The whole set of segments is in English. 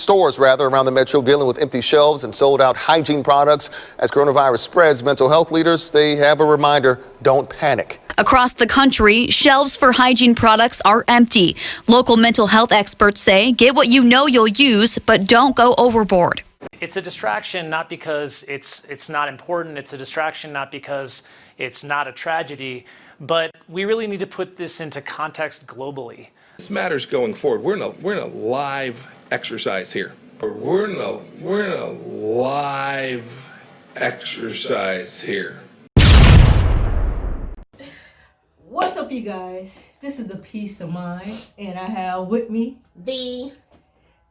stores around the metro dealing with empty shelves and sold out hygiene products. As coronavirus spreads, mental health leaders, they have a reminder: don't panic. Across the country, shelves for hygiene products are empty. Local mental health experts say get what you know you'll use, but don't go overboard. It's a distraction not because it's not important. It's a distraction not because it's not a tragedy, but we really need to put this into context globally. This matters going forward. We're in a live exercise here. We're in a live exercise here. What's up, you guys? This is A Peace of Mind, and I have with me V,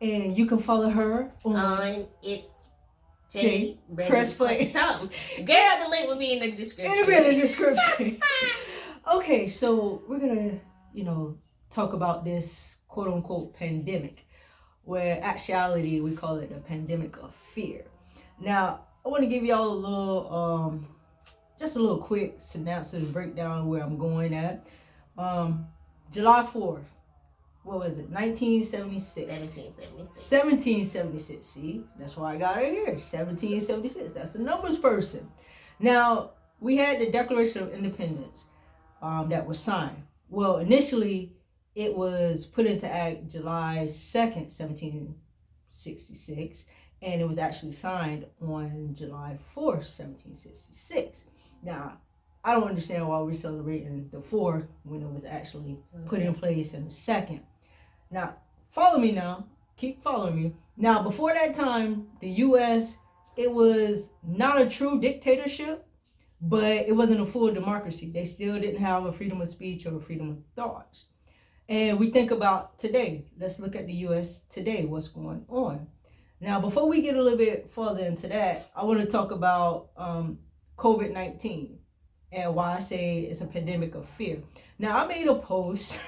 and you can follow her on it's J. Press play. Something. Girl, the link will be in the description. It'll be in the description. Okay, so we're gonna, talk about this quote unquote pandemic, where actuality we call it a pandemic of fear. Now, I want to give y'all a little, just a little quick synopsis breakdown of where I'm going at. July 4th. What was it? 1976. 1776. See, that's why I got it here. 1776. That's a numbers person. Now, we had the Declaration of Independence that was signed. Well, initially, it was put into act July 2nd, 1766, and it was actually signed on July 4th, 1766. Now, I don't understand why we're celebrating the 4th when it was actually put in place in the 2nd. Now, follow me now. Keep following me. Now, before that time, the U.S., it was not a true dictatorship, but it wasn't a full democracy. They still didn't have a freedom of speech or a freedom of thoughts. And we think about today. Let's look at the U.S. today, what's going on. Now, before we get a little bit further into that, I want to talk about COVID-19 and why I say it's a pandemic of fear. Now, I made a post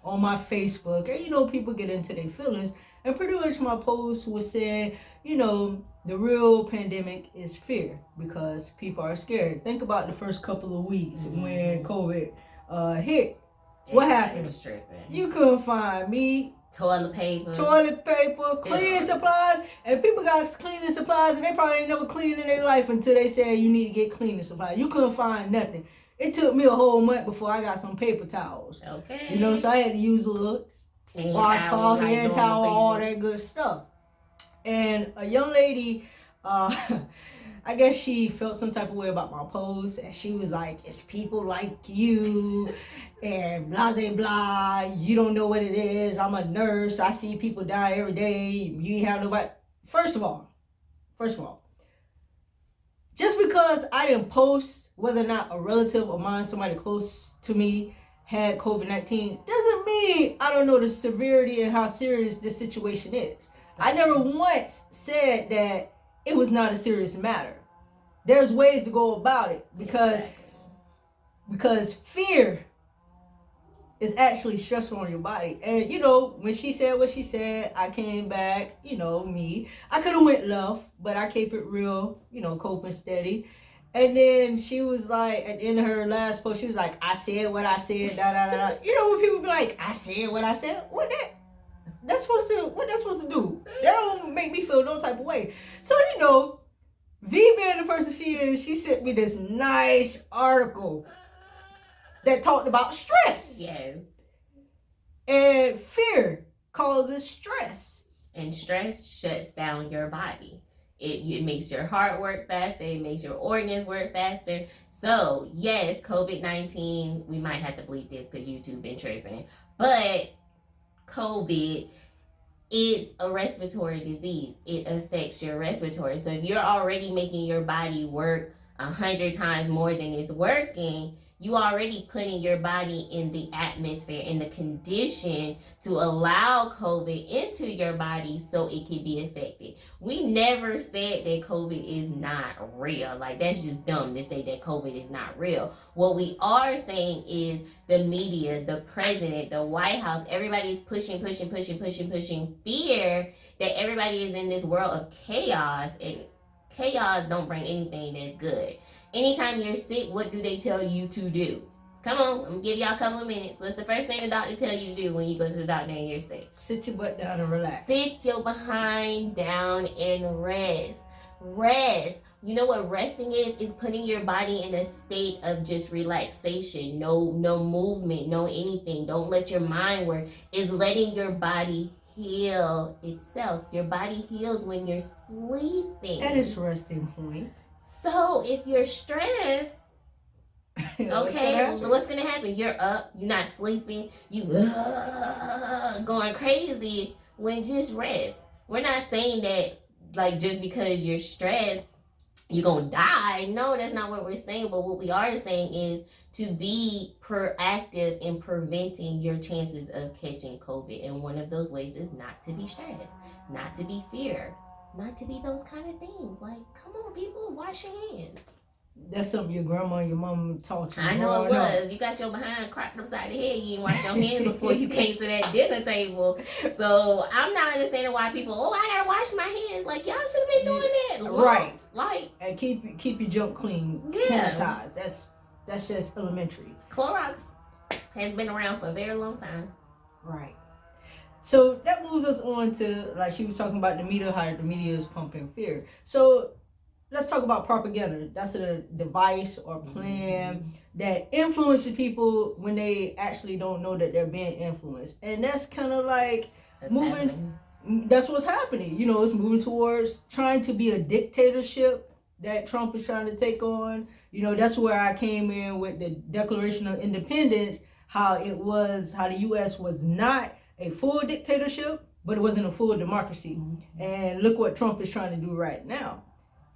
on my Facebook, and people get into their feelings, and pretty much my post was saying, the real pandemic is fear because people are scared. Think about the first couple of weeks when COVID hit. What happened? Was tripping. You couldn't find meat, Toilet paper, cleaning supplies, and people got cleaning supplies, and they probably ain't never cleaned in their life until they said you need to get cleaning supplies. You couldn't find nothing. It took me a whole month before I got some paper towels. Okay. So I had to use a little washcloth, hand towel, all that good stuff. And a young lady, I guess she felt some type of way about my post, and she was like, it's people like you and blah, blah, blah. You don't know what it is. I'm a nurse. I see people die every day. You ain't have nobody. First of all, just because I didn't post whether or not a relative of mine, somebody close to me, had COVID-19, doesn't mean I don't know the severity and how serious this situation is. I never once said that it was not a serious matter. There's ways to go about it because fear is actually stressful on your body. And when she said what she said, I came back, me. I could have went left, but I kept it real, coping steady. And then she was like, at the end of her last post, she was like, I said what I said, da da da. When people be like, I said what I said, what that's supposed to do? That don't make me feel no type of way. So, V being the person she is, she sent me this nice article that talked about stress. Yes. And fear causes stress. And stress shuts down your body. It makes your heart work faster. It makes your organs work faster. So, yes, COVID-19, we might have to bleep this because YouTube been tripping. But COVID is a respiratory disease. It affects your respiratory. So if you're already making your body work 100 times more than it's working, you already putting your body in the atmosphere, in the condition to allow COVID into your body so it can be affected. We never said that COVID is not real. Like, that's just dumb to say that COVID is not real. What we are saying is the media, the president, the White House, everybody is pushing fear that everybody is in this world of chaos, and chaos don't bring anything that's good. Anytime you're sick, what do they tell you to do? Come on, I'm gonna give y'all a couple of minutes. What's the first thing the doctor tell you to do when you go to the doctor and you're sick? Sit your butt down and relax. Sit your behind down and rest. Rest. You know what resting is? Is putting your body in a state of just relaxation. No movement, no anything. Don't let your mind work. Is letting your body heal itself. Your body heals when you're sleeping. At its resting point. So if you're stressed, okay, what's gonna happen? You're up, you're not sleeping, you going crazy when just rest. We're not saying that like just because you're stressed, you're gonna die. No, that's not what we're saying. But what we are saying is to be proactive in preventing your chances of catching COVID. And one of those ways is not to be stressed, not to be fear, not to be those kind of things. Like, come on, people, wash your hands. That's something your grandma and your mom taught you. I know it was. You got your behind cracked upside the head. You didn't wash your hands before you came to that dinner table. So I'm not understanding why people, I gotta wash my hands. Like, y'all should have been doing that. Right. Like, and keep your junk clean, sanitized. That's just elementary. Clorox has been around for a very long time. Right. So that moves us on to, like she was talking about the media, how the media is pumping fear. So let's talk about propaganda. That's a device or plan that influences people when they actually don't know that they're being influenced. And that's kind of like that's what's happening. You know, it's moving towards trying to be a dictatorship that Trump is trying to take on. You know, that's where I came in with the Declaration of Independence, how the U.S. was not a full dictatorship, but it wasn't a full democracy. And look what Trump is trying to do right now.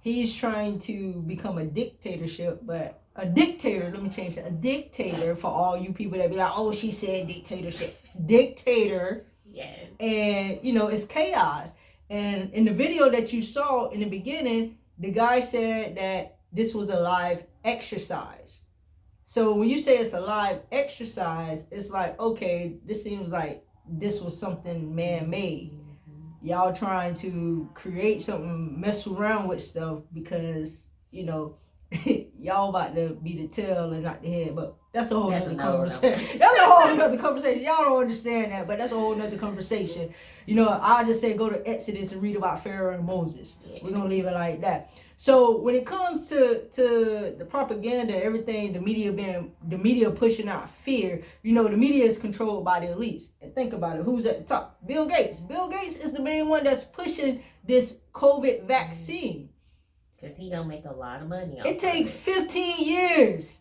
He's trying to become a dictatorship, but a dictator, let me change that, a dictator for all you people that be like, oh, she said dictatorship. Dictator. Yeah. And, you know, it's chaos. And in the video that you saw in the beginning, the guy said that this was a live exercise. So when you say it's a live exercise, it's like, okay, this seems like this was something man-made. Y'all trying to create something, mess around with stuff because, you know, y'all about to be the tail and not the head. But that's a whole nother conversation. That's a whole nother conversation. Y'all don't understand that, but that's a whole nother conversation. You know, I'll just say go to Exodus and read about Pharaoh and Moses. We're going to leave it like that. So when it comes to the propaganda, everything, the media pushing out fear, you know, the media is controlled by the elites. And think about it, who's at the top? Bill Gates. Bill Gates is the main one that's pushing this COVID vaccine. Because he gonna make a lot of money. It takes 15 years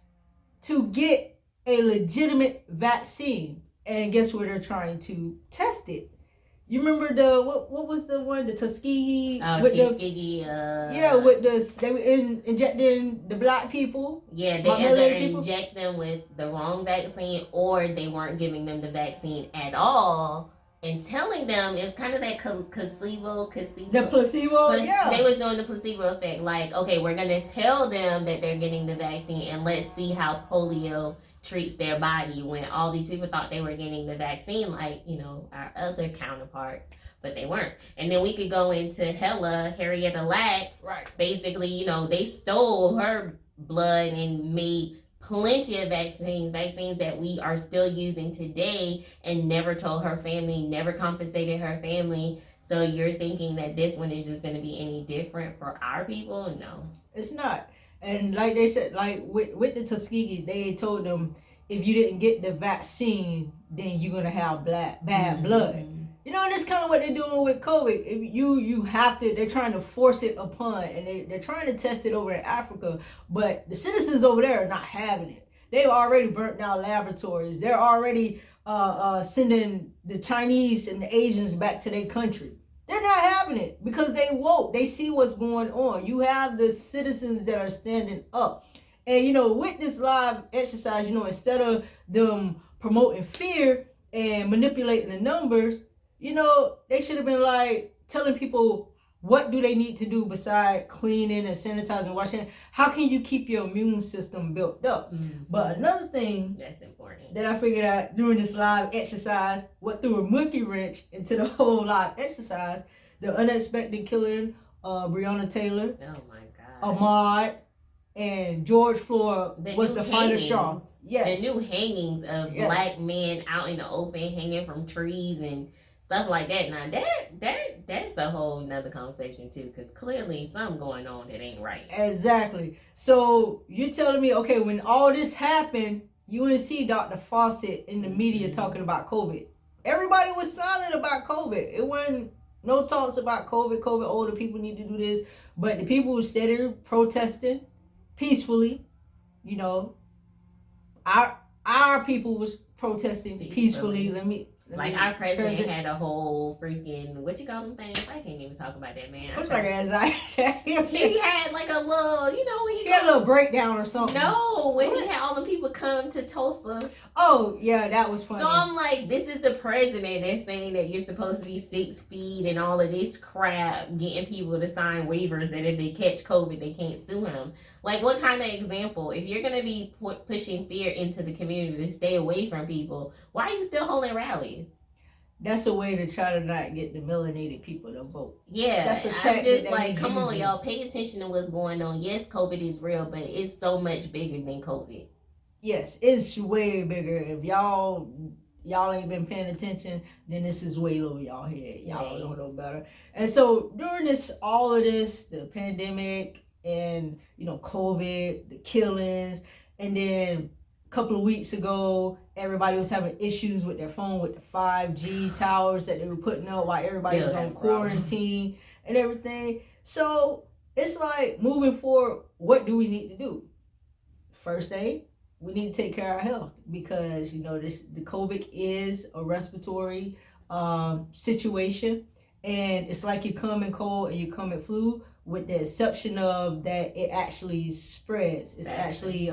to get a legitimate vaccine. And guess where they're trying to test it? You remember what was the one, the Tuskegee? Tuskegee. They were injecting the black people. Yeah, they either inject them with the wrong vaccine or they weren't giving them the vaccine at all. And telling them it's kind of that placebo. The placebo, yeah. They was doing the placebo effect. Like, okay, we're going to tell them that they're getting the vaccine and let's see how polio treats their body when all these people thought they were getting the vaccine like, you know, our other counterparts, but they weren't. And then we could go into Henrietta Lacks. Right. Basically, you know, they stole her blood and made plenty of vaccines that we are still using today and never told her family, never compensated her family. So you're thinking that this one is just going to be any different for our people? No. It's not. And like they said, like with the Tuskegee, they told them if you didn't get the vaccine, then you're going to have bad blood. You know, and that's kind of what they're doing with COVID. If you have to, they're trying to force it upon, and they're trying to test it over in Africa, but the citizens over there are not having it. They've already burnt down laboratories. They're already sending the Chinese and the Asians back to their country. They're not having it because they woke. They see what's going on. You have the citizens that are standing up. And, you know, with this live exercise, you know, instead of them promoting fear and manipulating the numbers, you know, they should have been like telling people what do they need to do besides cleaning and sanitizing, washing. How can you keep your immune system built up? But another thing that's important that I figured out during this live exercise, what threw a monkey wrench into the whole live exercise, the unexpected killing of Breonna Taylor, oh my God, Ahmaud, and George Floyd was the final straw. Yes. The new hangings of black men out in the open hanging from trees and stuff like that. Now that's a whole nother conversation too, because clearly something going on that ain't right. Exactly. So you're telling me, okay, when all this happened, you didn't see Dr. Fawcett in the media talking about COVID. Everybody was silent about COVID. It wasn't no talks about COVID. Older people need to do this. But the people were steady protesting peacefully. You know, our people was protesting peacefully. Like our president had a whole freaking, what you call them things? I can't even talk about that, man. Looks like anxiety. He had like a little, you know, when he had a little breakdown or something. No, when he had all the people come to Tulsa. Oh, yeah, that was funny. So I'm like, this is the president that's saying that you're supposed to be 6 feet and all of this crap, getting people to sign waivers that if they catch COVID, they can't sue him. Like, what kind of example? If you're going to be pushing fear into the community to stay away from people, why are you still holding rallies? That's a way to try to not get the melanated people to vote. Yeah, that's I'm just like, come on, y'all, pay attention to what's going on. Yes, COVID is real, but it's so much bigger than COVID. Yes, it's way bigger. If y'all ain't been paying attention, then this is way over y'all head. Y'all don't know better. And so during all of this, the pandemic and, you know, COVID, the killings, and then a couple of weeks ago, everybody was having issues with their phone with the 5G towers that they were putting up while everybody was on quarantine and everything. So it's like, moving forward, what do we need to do? First thing, we need to take care of our health, because, you know, the COVID is a respiratory situation, and it's like you come in cold and you come in flu, with the exception of that it actually spreads. It's actually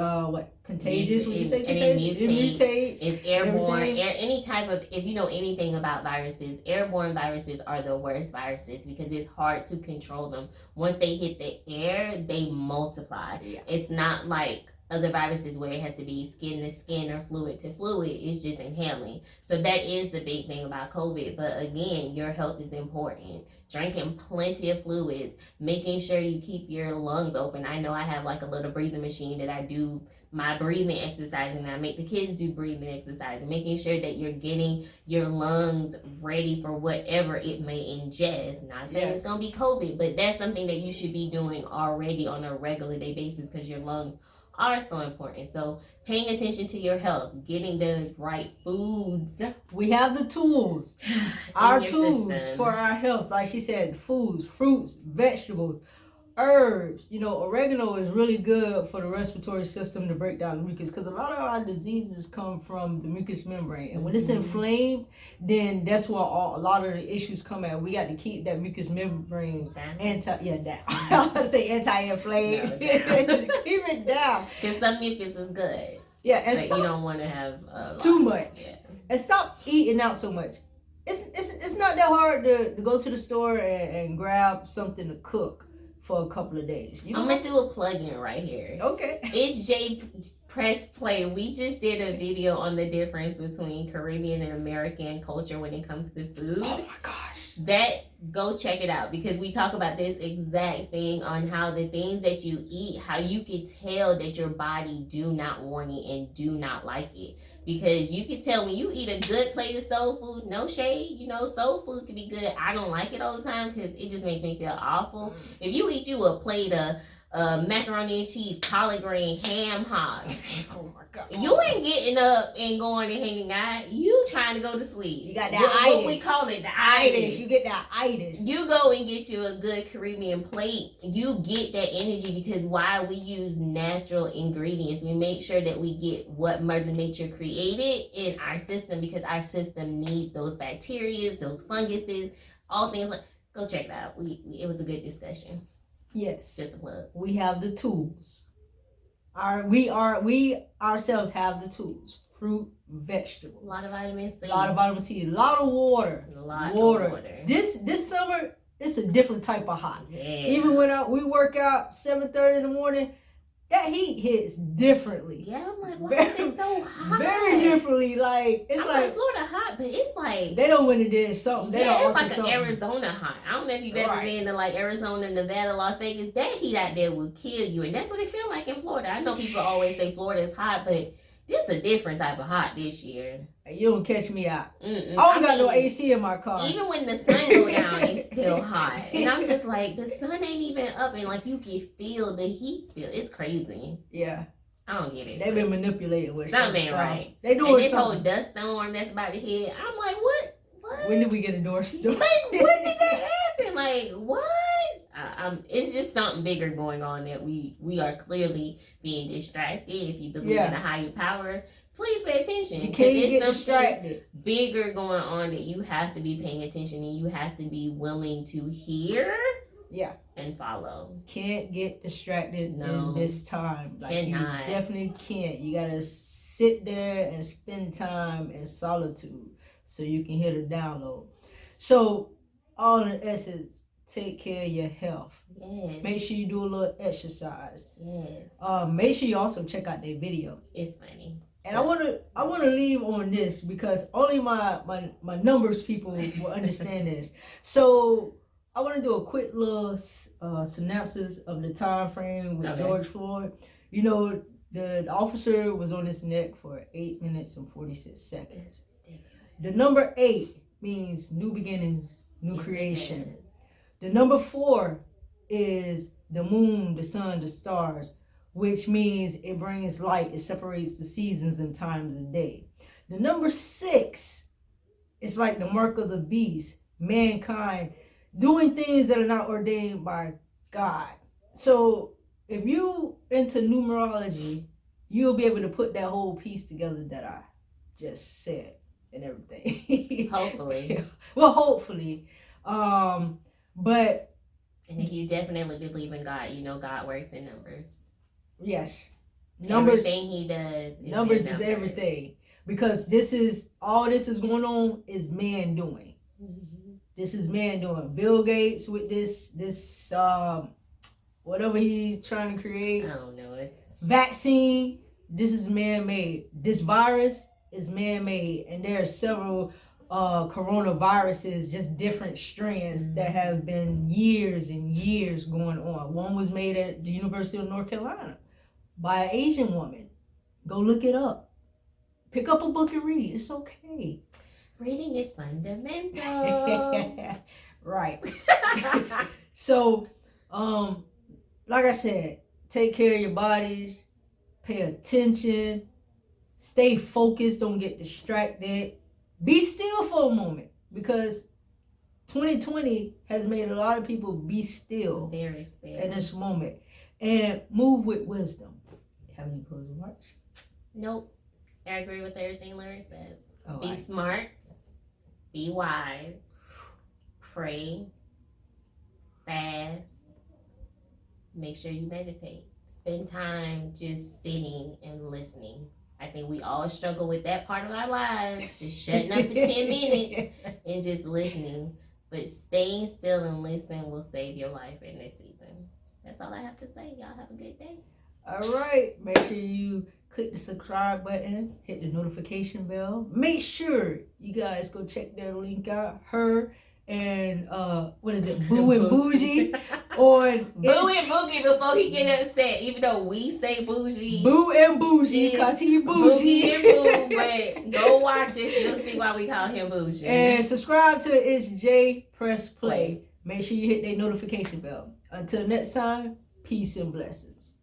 contagious. Would you say contagious? It mutates. It's airborne. Any type of, if you know anything about viruses, airborne viruses are the worst viruses because it's hard to control them. Once they hit the air, they multiply. Yeah. It's not like other viruses where it has to be skin to skin or fluid to fluid. It's just inhaling. So that is the big thing about COVID. But again, your health is important. Drinking plenty of fluids, making sure you keep your lungs open. I know I have like a little breathing machine that I do my breathing exercise, and I make the kids do breathing exercise, and making sure that you're getting your lungs ready for whatever it may ingest. Not saying it's going to be COVID, but that's something that you should be doing already on a regular day basis, because your lungs are so important. So paying attention to your health, getting the right foods. We have the tools, our tools system for our health. Like she said, foods, fruits, vegetables, herbs. You know, oregano is really good for the respiratory system to break down the mucus, because a lot of our diseases come from the mucous membrane, and when it's inflamed, then that's where a lot of the issues come at. We got to keep that mucous membrane I was say anti-inflamed. Keep it down, because some mucus is good. Yeah, and but you don't want to have too much. Yeah. And stop eating out so much. It's not that hard to go to the store and grab something to cook for a couple of days. I'm gonna do a plug-in right here. Okay. It's J Press Play. We just did a video on the difference between Caribbean and American culture when it comes to food. Oh my gosh. Go check it out, because we talk about this exact thing on how the things that you eat, how you could tell that your body do not want it and do not like it. Because you can tell when you eat a good plate of soul food, no shade, you know, soul food can be good. I don't like it all the time because it just makes me feel awful. If you eat you a plate of macaroni and cheese, collard green, ham hocks, oh my God, you ain't getting up and going and hanging out. You trying to go to sleep. You got that itis. What we call it, the itis. You get that itis. You go and get you a good Caribbean plate. You get that energy, because why? We use natural ingredients. We make sure that we get what Mother Nature created in our system, because our system needs those bacteria, those funguses, all things like. Go check that out. It was a good discussion. Yes, just a plug. We have the tools. We ourselves have the tools. Fruit, vegetables. A lot of vitamin C. A lot of vitamin C. A lot of water. A lot of water. This summer, it's a different type of hot. Yeah. Even when we work out 7:30 in the morning, that heat hits differently. Yeah, I'm like, why is it so hot? Very differently. Like, it's I'm like Florida hot, but it's like they don't want to do something. They yeah, don't it's like an something. Arizona hot. I don't know if you've ever been to like Arizona, Nevada, Las Vegas. That heat out there will kill you, and that's what it feel like in Florida. I know people always say Florida is hot, but this is a different type of hot this year. You don't catch me out. Mm-mm. I don't got no AC in my car. Even when the sun go down, it's still hot. And I'm just like, the sun ain't even up, and like you can feel the heat still. It's crazy. Yeah. I don't get it. They've been manipulating with something ain't right. They doing and this something. whole dust storm that's about to hit. I'm like, what? When did we get a door storm? Like, when did that happen? Like, what? It's just something bigger going on that we are clearly being distracted. If you believe in a higher power, please pay attention. You can't get distracted. Bigger going on that you have to be paying attention and you have to be willing to hear. Yeah. And follow. Can't get distracted in this time. Like Cannot. You definitely can't. You gotta sit there and spend time in solitude so you can hear the download. So, all in essence, take care of your health. Yes. Make sure you do a little exercise. Yes. Make sure you also check out their video. It's funny. And I wanna leave on this because only my numbers people will understand this. So I want to do a quick little synopsis of the time frame with George Floyd. You know, the officer was on his neck for 8 minutes and 46 seconds. The number 8 means new beginnings, new creation. The number 4 is the moon, the sun, the stars, which means it brings light. It separates the seasons and times of day. The number 6 is like the mark of the beast, mankind doing things that are not ordained by God. So if you into numerology, you'll be able to put that whole piece together that I just said and everything. Hopefully. Well, hopefully. But and if you definitely believe in God, you know God works in numbers. Yes. Numbers. Everything he does is numbers is everything. Because this is going on is man doing. Mm-hmm. This is man doing. Bill Gates with this whatever he's trying to create. I don't know. It's vaccine. This is man-made. This virus is man-made, and there are several coronaviruses, just different strands that have been years and years going on. One was made at the University of North Carolina by an Asian woman. Go look it up. Pick up a book and read. It's okay. Reading is fundamental. Right. So, like I said, take care of your bodies, pay attention, stay focused, don't get distracted. Be still for a moment, because 2020 has made a lot of people be still. Very still. In this moment. And move with wisdom. Have any closing remarks? Nope. I agree with everything Larry says. All be right. smart. Be wise. Pray. Fast. Make sure you meditate. Spend time just sitting and listening. I think we all struggle with that part of our lives, just shutting up for 10 minutes and just listening. But staying still and listening will save your life in this season. That's all I have to say. Y'all have a good day. All right. Make sure you click the subscribe button, hit the notification bell. Make sure you guys go check their link out. Her and what is it? Boo and Bougie on Boo and Boogie before he get upset, even though we say bougie. Boo and Bougie, because he bougie. Boogie and Boo, but go watch it. You'll see why we call him bougie. And subscribe to It's J Press Play. Make sure you hit that notification bell. Until next time, peace and blessings.